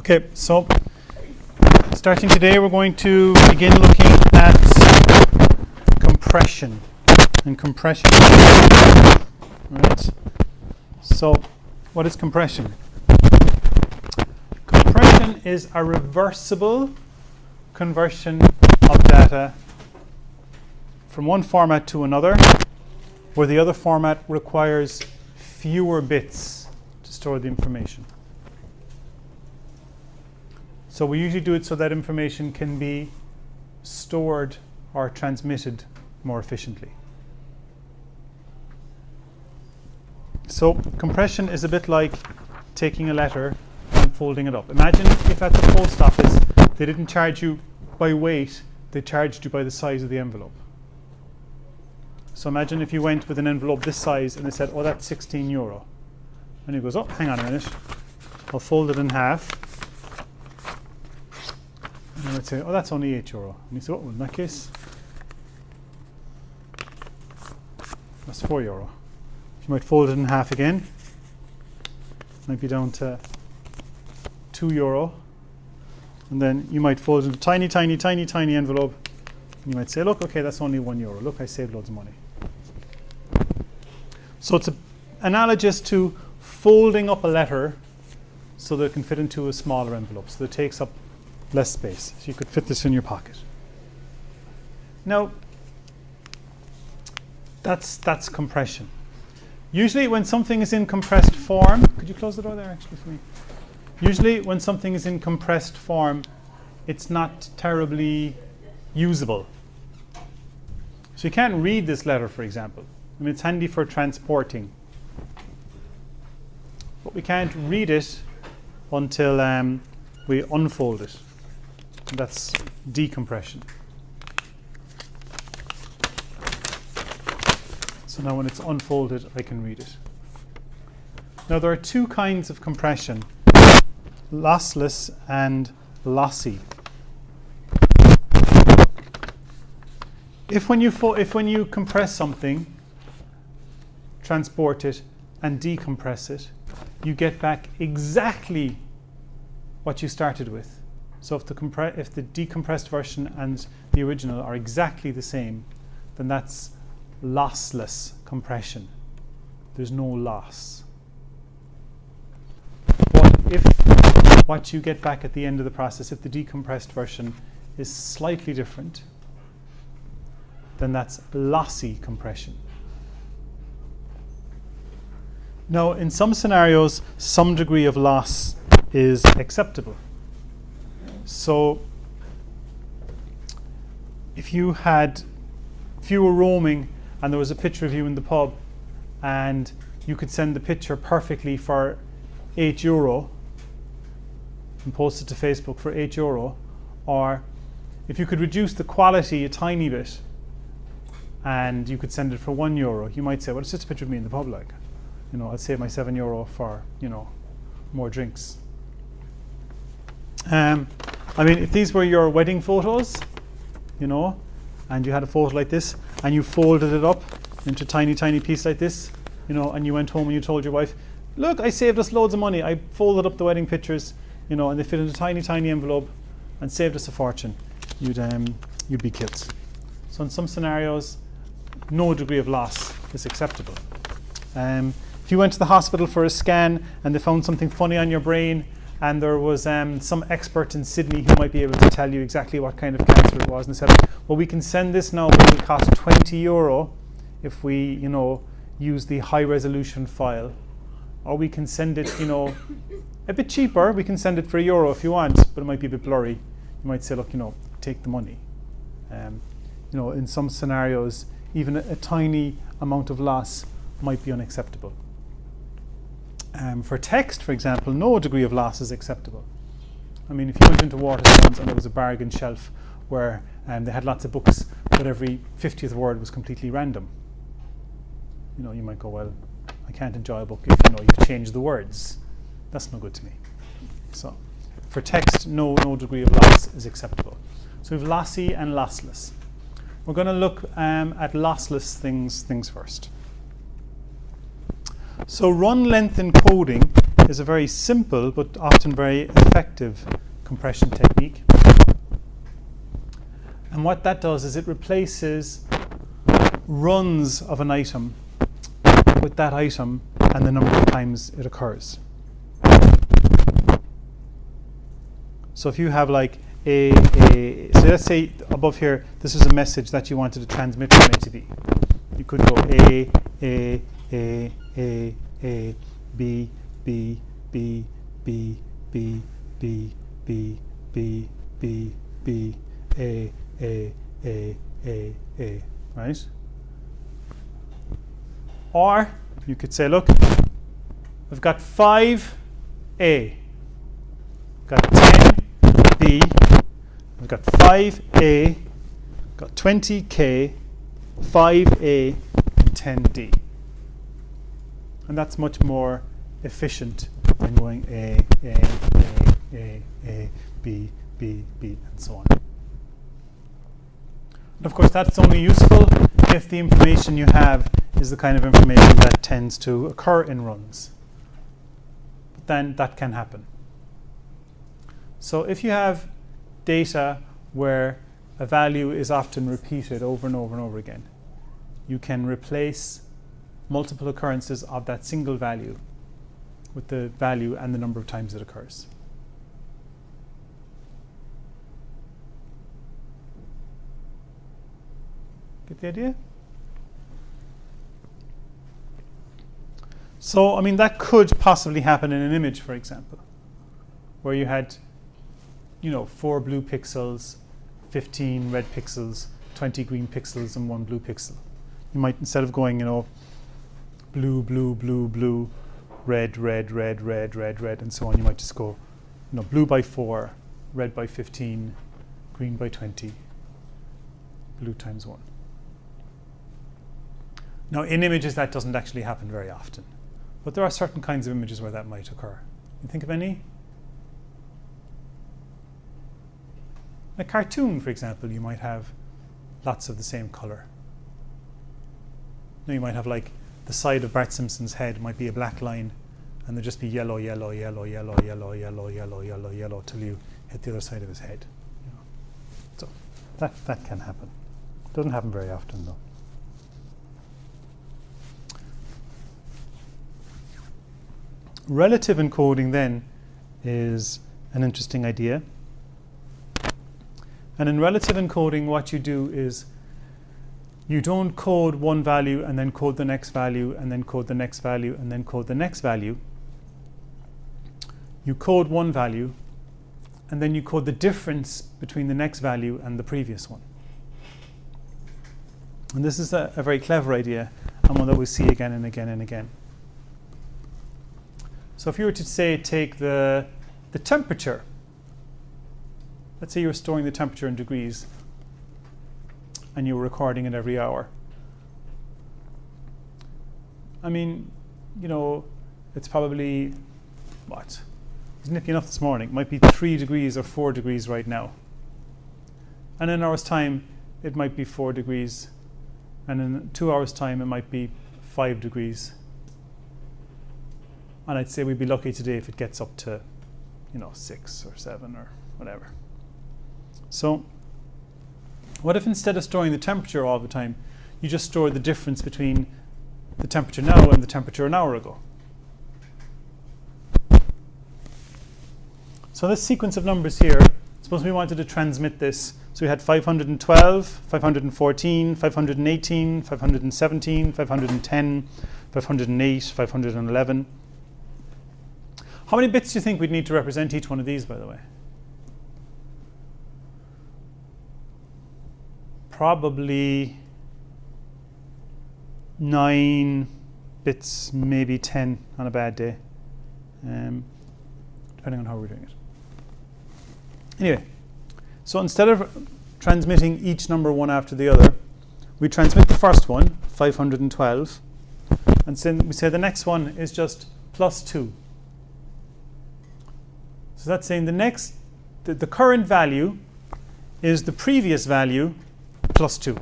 Okay, so starting today we're going to begin looking at compression and compression. Right. So what is compression? Compression is a reversible conversion of data from one format to another, where the other format requires fewer bits to store the information. So we usually do it so that information can be stored or transmitted more efficiently. So compression is a bit like taking a letter and folding it up. Imagine if at the post office they didn't charge you by weight, they charged you by the size of the envelope. So imagine if you went with an envelope this size and they said, oh, that's €16. And he goes, oh, hang on a minute, I'll fold it in half. And I would say, oh, that's only €8. And you say, oh, in that case, that's €4. You might fold it in half again. Might be down to €2. And then you might fold it in a tiny, tiny, tiny, tiny envelope. And you might say, look, okay, that's only €1. Look, I saved loads of money. So it's analogous to folding up a letter so that it can fit into a smaller envelope, so that it takes up less space. So you could fit this in your pocket. Now, that's compression. Usually when something is in compressed form, could you close the door there actually for me? Usually when something is in compressed form, it's not terribly usable. So you can't read this letter, for example. I mean, it's handy for transporting. But we can't read it until we unfold it. And that's decompression. So now when it's unfolded, I can read it. Now there are two kinds of compression, lossless and lossy. If when you compress something, transport it, and decompress it, you get back exactly what you started with. So if the decompressed version and the original are exactly the same, then that's lossless compression. There's no loss. But if what you get back at the end of the process, if the decompressed version is slightly different, then that's lossy compression. Now, in some scenarios, some degree of loss is acceptable. So if you were roaming and there was a picture of you in the pub and you could send the picture perfectly for €8 and post it to Facebook for €8, or if you could reduce the quality a tiny bit and you could send it for €1, you might say, well, it's just a picture of me in the pub, like, I'd save my €7 for, more drinks. I mean, if these were your wedding photos, and you had a photo like this, and you folded it up into a tiny, tiny piece like this, and you went home and you told your wife, look, I saved us loads of money. I folded up the wedding pictures, and they fit in a tiny, tiny envelope and saved us a fortune. You'd be killed. So in some scenarios, no degree of loss is acceptable. If you went to the hospital for a scan and they found something funny on your brain, and there was some expert in Sydney who might be able to tell you exactly what kind of cancer it was, and said, well, we can send this now, but it will cost €20 if we, use the high resolution file. Or we can send it, a bit cheaper. We can send it for €1 if you want, but it might be a bit blurry. You might say, look, take the money. In some scenarios, even a tiny amount of loss might be unacceptable. For text, for example, no degree of loss is acceptable. I mean, if you went into Waterstones and there was a bargain shelf where they had lots of books, but every 50th word was completely random, you might go, well, I can't enjoy a book if you've changed the words. That's no good to me. So for text, no degree of loss is acceptable. So we have lossy and lossless. We're going to look at lossless things first. So run length encoding is a very simple but often very effective compression technique. And what that does is it replaces runs of an item with that item and the number of times it occurs. So if you have like so let's say above here, this is a message that you wanted to transmit from A to B. You could go A, B, B, B, B, B, B, B, B, B, B, A, right? Or you could say, look, I've got 5A, got 10B, I've got 5A, got 20K, 5A, and 10D. And that's much more efficient than going A, B, B, B, and so on. And of course, that's only useful if the information you have is the kind of information that tends to occur in runs. But then that can happen. So if you have data where a value is often repeated over and over and over again, you can replace multiple occurrences of that single value with the value and the number of times it occurs. Get the idea? So, I mean, that could possibly happen in an image, for example, where you had, 4 blue pixels, 15 red pixels, 20 green pixels, and 1 blue pixel. You might, instead of going, blue, blue, blue, blue, red, red, red, red, red, red, and so on, you might just go, blue by 4, red by 15, green by 20, blue times 1. Now, in images, that doesn't actually happen very often. But there are certain kinds of images where that might occur. You think of any? A cartoon, for example, you might have lots of the same color. Now you might have like the side of Bart Simpson's head might be a black line, and there'll just be yellow, yellow, yellow, yellow, yellow, yellow, yellow, yellow, yellow, till you hit the other side of his head. So that can happen. Doesn't happen very often, though. Relative encoding then is an interesting idea. And in relative encoding, what you do is you don't code one value and then code the next value and then code the next value and then code the next value. You code one value and then you code the difference between the next value and the previous one. And this is a very clever idea and one that we see again and again and again. So if you were to say take the temperature, let's say you were storing the temperature in degrees and you were recording it every hour. I mean, it's probably, it was nippy enough this morning. It might be 3 degrees or 4 degrees right now. And in an hour's time, it might be 4 degrees. And in 2 hours' time, it might be 5 degrees. And I'd say we'd be lucky today if it gets up to, 6 or 7 or whatever. So what if instead of storing the temperature all the time, you just store the difference between the temperature now and the temperature an hour ago? So this sequence of numbers here, suppose we wanted to transmit this. So we had 512, 514, 518, 517, 510, 508, 511. How many bits do you think we'd need to represent each one of these, by the way? Probably 9 bits, maybe 10 on a bad day, depending on how we're doing it. Anyway, so instead of transmitting each number one after the other, we transmit the first one, 512, and then we say the next one is just plus 2. So that's saying the current value is the previous value plus 2.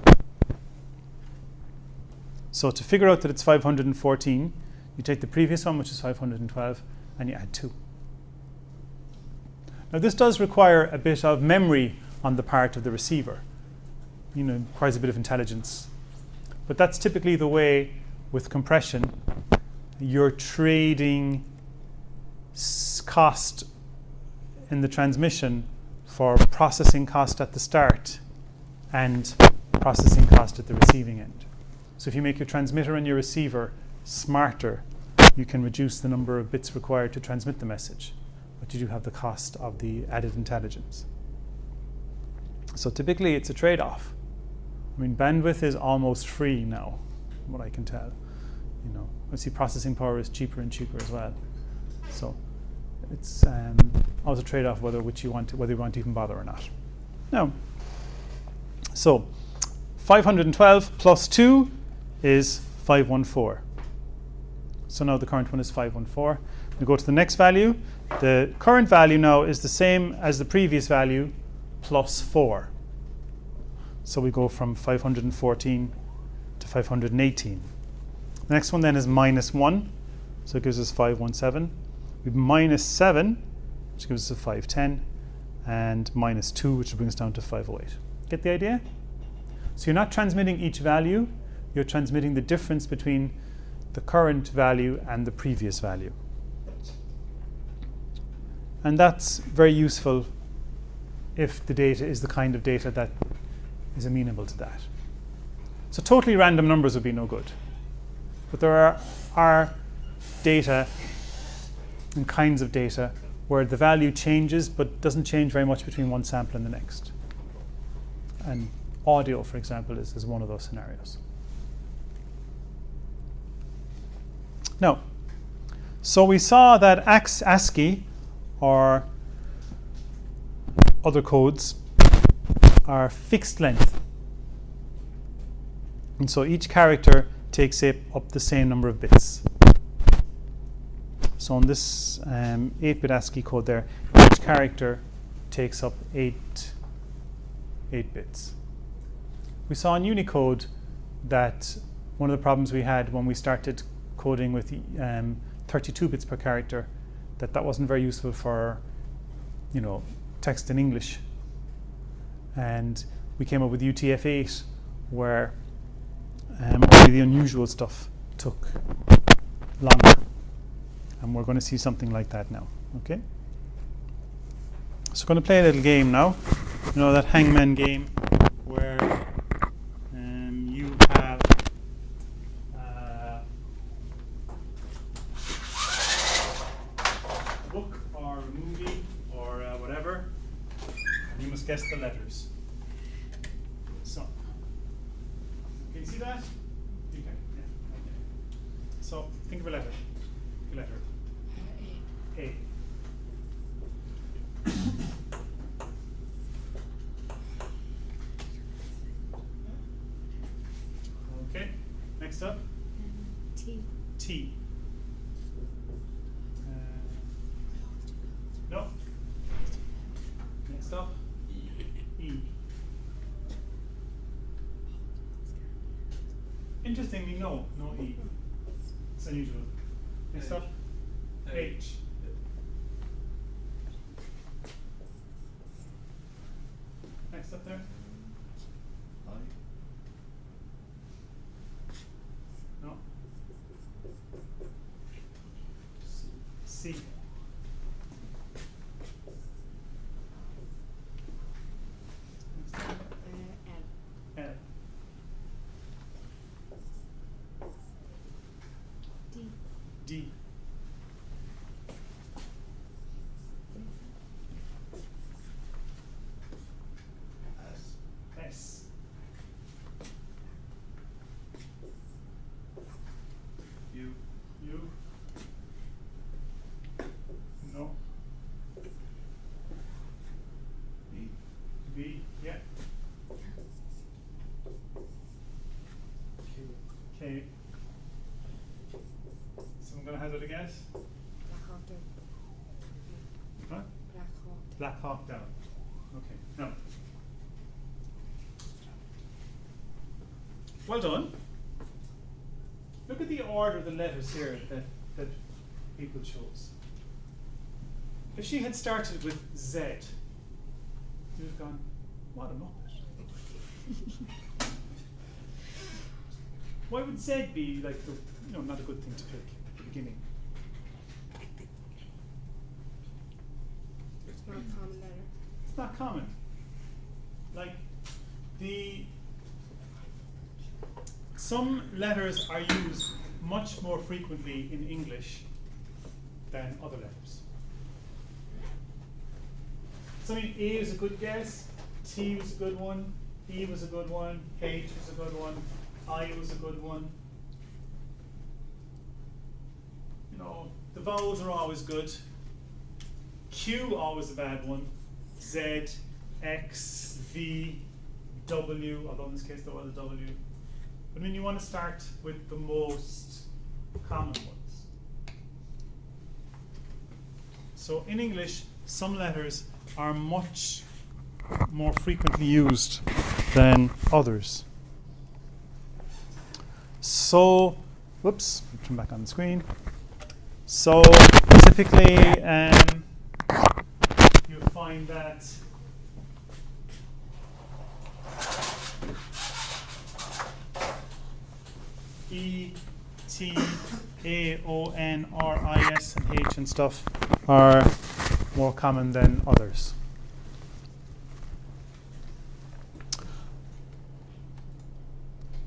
So to figure out that it's 514, you take the previous one, which is 512, and you add 2. Now this does require a bit of memory on the part of the receiver. It requires a bit of intelligence. But that's typically the way with compression. You're trading cost in the transmission for processing cost at the start and processing cost at the receiving end. So if you make your transmitter and your receiver smarter, you can reduce the number of bits required to transmit the message, but you do have the cost of the added intelligence. So typically it's a trade-off. Bandwidth is almost free now, from what I can tell. Obviously processing power is cheaper and cheaper as well. So it's always a trade-off whether you want to even bother or not. Now, so 512 plus 2 is 514. So now the current one is 514. We go to the next value. The current value now is the same as the previous value plus 4. So we go from 514 to 518. The next one then is minus 1. So it gives us 517. We have minus 7, which gives us a 510. And minus 2, which brings us down to 508. Get the idea? So you're not transmitting each value. You're transmitting the difference between the current value and the previous value. And that's very useful if the data is the kind of data that is amenable to that. So totally random numbers would be no good. But there are data and kinds of data where the value changes but doesn't change very much between one sample and the next. And audio, for example, is one of those scenarios. Now, so we saw that ASCII or other codes are fixed length. And so each character takes up the same number of bits. So in this 8-bit ASCII code there, each character takes up 8 bits. We saw in Unicode that one of the problems we had when we started coding with 32 bits per character, that wasn't very useful for text in English. And we came up with UTF-8 where only the unusual stuff took longer. And we're going to see something like that now. Okay? So we're going to play a little game now. That hangman game where you have a book or a movie or whatever. And you must guess the letters. So, can you see that? You can. Yeah. Okay. So think of a letter. A letter. A. Okay. Next up. T. T. No. Next up. E. Interestingly, no E. It's unusual. Next up. H. Next up there. No. C. L. D. S. U. No. V. Yeah. K. Someone gonna hazard a guess? Black Hawk Down. Huh? Black Hawk. Black Hawk Down. Okay. No. Well done. Look at the order of the letters here that people chose. if she had started with Z, you'd have gone, what a muppet. Why would Z be like the, not a good thing to pick at the beginning? It's not a common letter. It's not common. Like some letters are used much more frequently in English than other letters. So I mean, A is a good guess, T was a good one, E was a good one, H was a good one, I was a good one. The vowels are always good. Q always a bad one. Z, X, V, W, although in this case there was a W. But I mean, you want to start with the most common ones. So in English, some letters are much more frequently used than others. So, whoops, turn back on the screen. So typically, you find that E, T, A, O, N, R, I, S, and H and stuff are more common than others.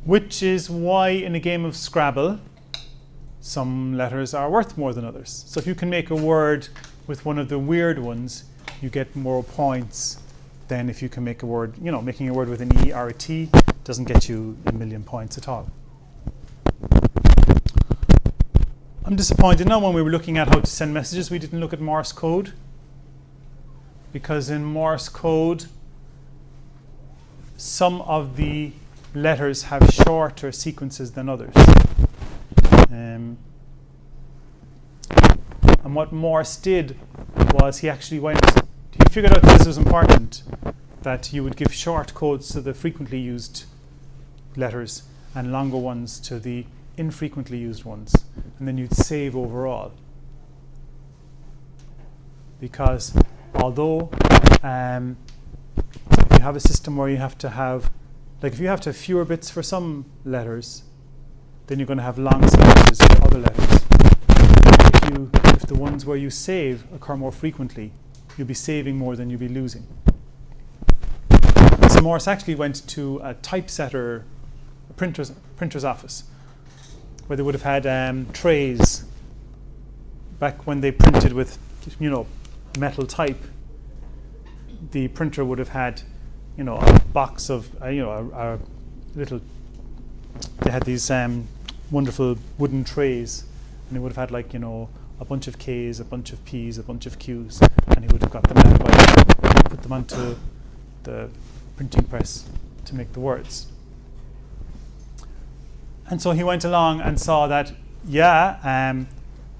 Which is why in a game of Scrabble, some letters are worth more than others. So if you can make a word with one of the weird ones, you get more points than if you can make a word, making a word with an E or a T doesn't get you a million points at all. I'm disappointed now when we were looking at how to send messages, we didn't look at Morse code. Because in Morse code, some of the letters have shorter sequences than others. And what Morse did was he figured out that this was important, that you would give short codes to the frequently used letters and longer ones to the infrequently used ones, and then you'd save overall. Because although if you have a system where you have to have, if you have to have fewer bits for some letters, then you're going to have long sequences for other letters. If the ones where you save occur more frequently, you'll be saving more than you'll be losing. So Morse actually went to a typesetter, a printer's office, where they would have had trays back when they printed with, metal type. The printer would have had, a box of, a little. They had these wonderful wooden trays, and they would have had a bunch of K's, a bunch of P's, a bunch of Q's, and he would have got them out by put them onto the printing press to make the words. And so he went along and saw that,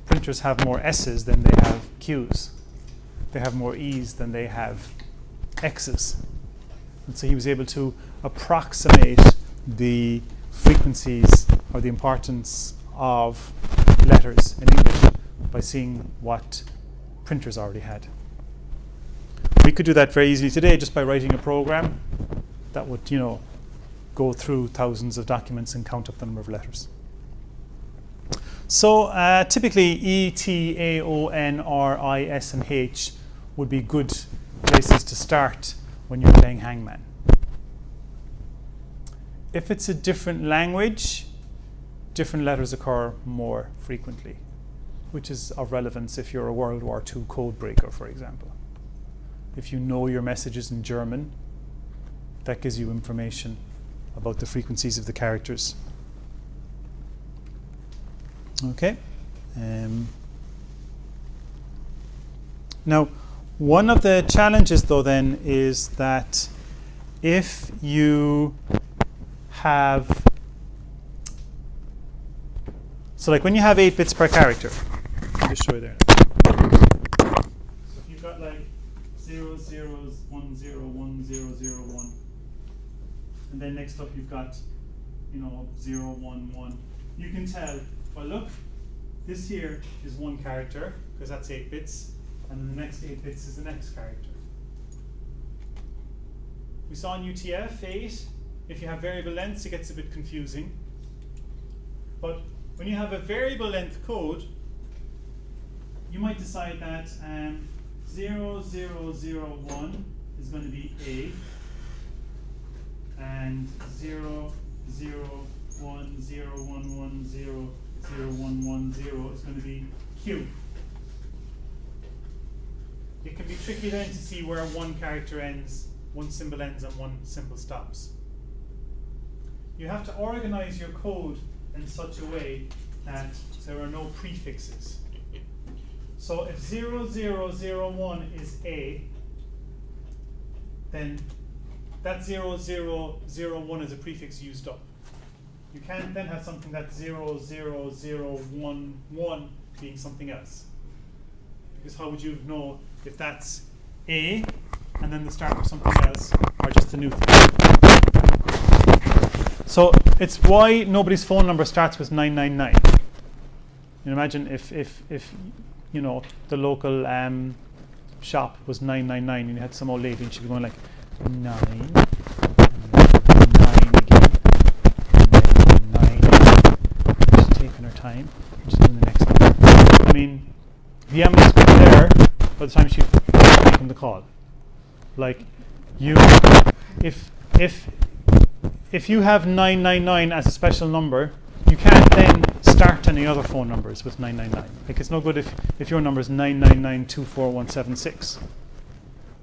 printers have more S's than they have Q's. They have more E's than they have X's. And so he was able to approximate the frequencies or the importance of letters in English by seeing what printers already had. We could do that very easily today just by writing a program that would, go through thousands of documents and count up the number of letters. So typically E, T, A, O, N, R, I, S, and H would be good places to start when you're playing Hangman. If it's a different language, different letters occur more frequently, which is of relevance if you're a World War II code breaker, for example. If you know your messages in German, that gives you information about the frequencies of the characters. Okay. Now, one of the challenges, though, then, is that if you have, so when you have 8 bits per character, I'll just show you there. So if you've got 0 zeros, 1 0, 1 0 0 1, and then next up you've got 0 1 1, you can tell, well look, this here is one character because that's 8 bits, and the next 8 bits is the next character. We saw in UTF-8, if you have variable lengths, it gets a bit confusing. But when you have a variable length code, you might decide that 0001 is going to be A, and 0010110011 is going to be Q. It can be tricky then to see where one character ends, one symbol ends, and one symbol stops. You have to organize your code in such a way that there are no prefixes. So if 0001 is A, then that 0001 is a prefix used up. You can't then have something that's 00011 being something else. Because how would you know if that's A and then the start of something else, or just a new thing? So it's why nobody's phone number starts with 999. You imagine if you know the local shop was 999 and you had some old lady and she'd be going like 9 and 9 again and then 9. She's taking her time. She's doing the next one. I mean, the ambulance would be there by the time she's making the call. Like you, if you have 999 as a special number, you can't then start any other phone numbers with 999. Like it's no good if your number is 999241176.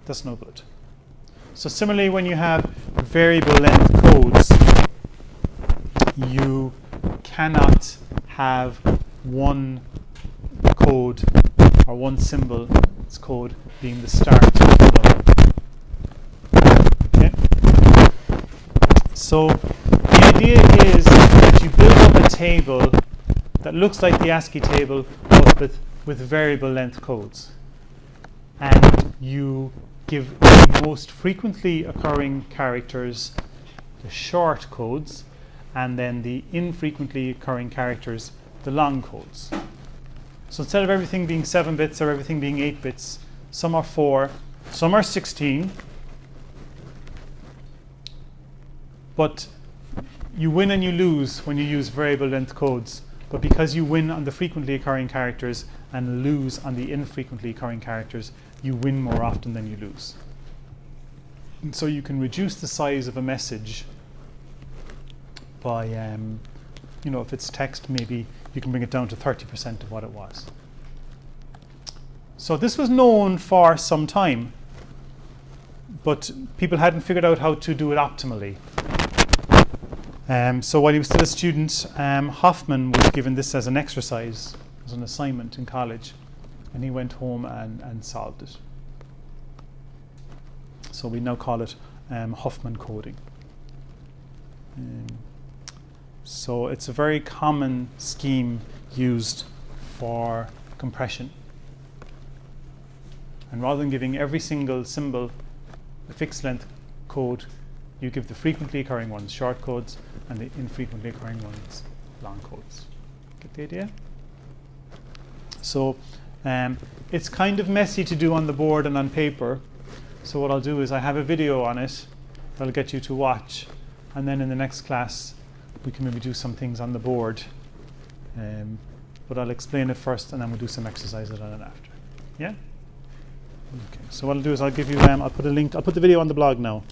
That's no good. So similarly, when you have variable length codes, you cannot have one code or one symbol, its code, being the start of another. Okay? So the idea is that you build up a table that looks like the ASCII table, but with variable length codes. And you give the most frequently occurring characters the short codes, and then the infrequently occurring characters the long codes. So instead of everything being 7 bits or everything being 8 bits, some are 4, some are 16. But you win and you lose when you use variable length codes. But because you win on the frequently occurring characters and lose on the infrequently occurring characters, you win more often than you lose. And so you can reduce the size of a message by, you know, if it's text, maybe you can bring it down to 30% of what it was. So this was known for some time, but people hadn't figured out how to do it optimally. So while he was still a student, Hoffman was given this as an exercise, as an assignment in college, and he went home and solved it. So we now call it Huffman coding. So it's a very common scheme used for compression. And rather than giving every single symbol a fixed length code, you give the frequently occurring ones short codes and the infrequently occurring ones long codes. Get the idea? So it's kind of messy to do on the board and on paper. So what I'll do is I have a video on it that'll get you to watch, and then in the next class we can maybe do some things on the board. But I'll explain it first and then we'll do some exercises on it after. Yeah? Okay. So what I'll do is I'll give you I'll put a link, I'll put the video on the blog now.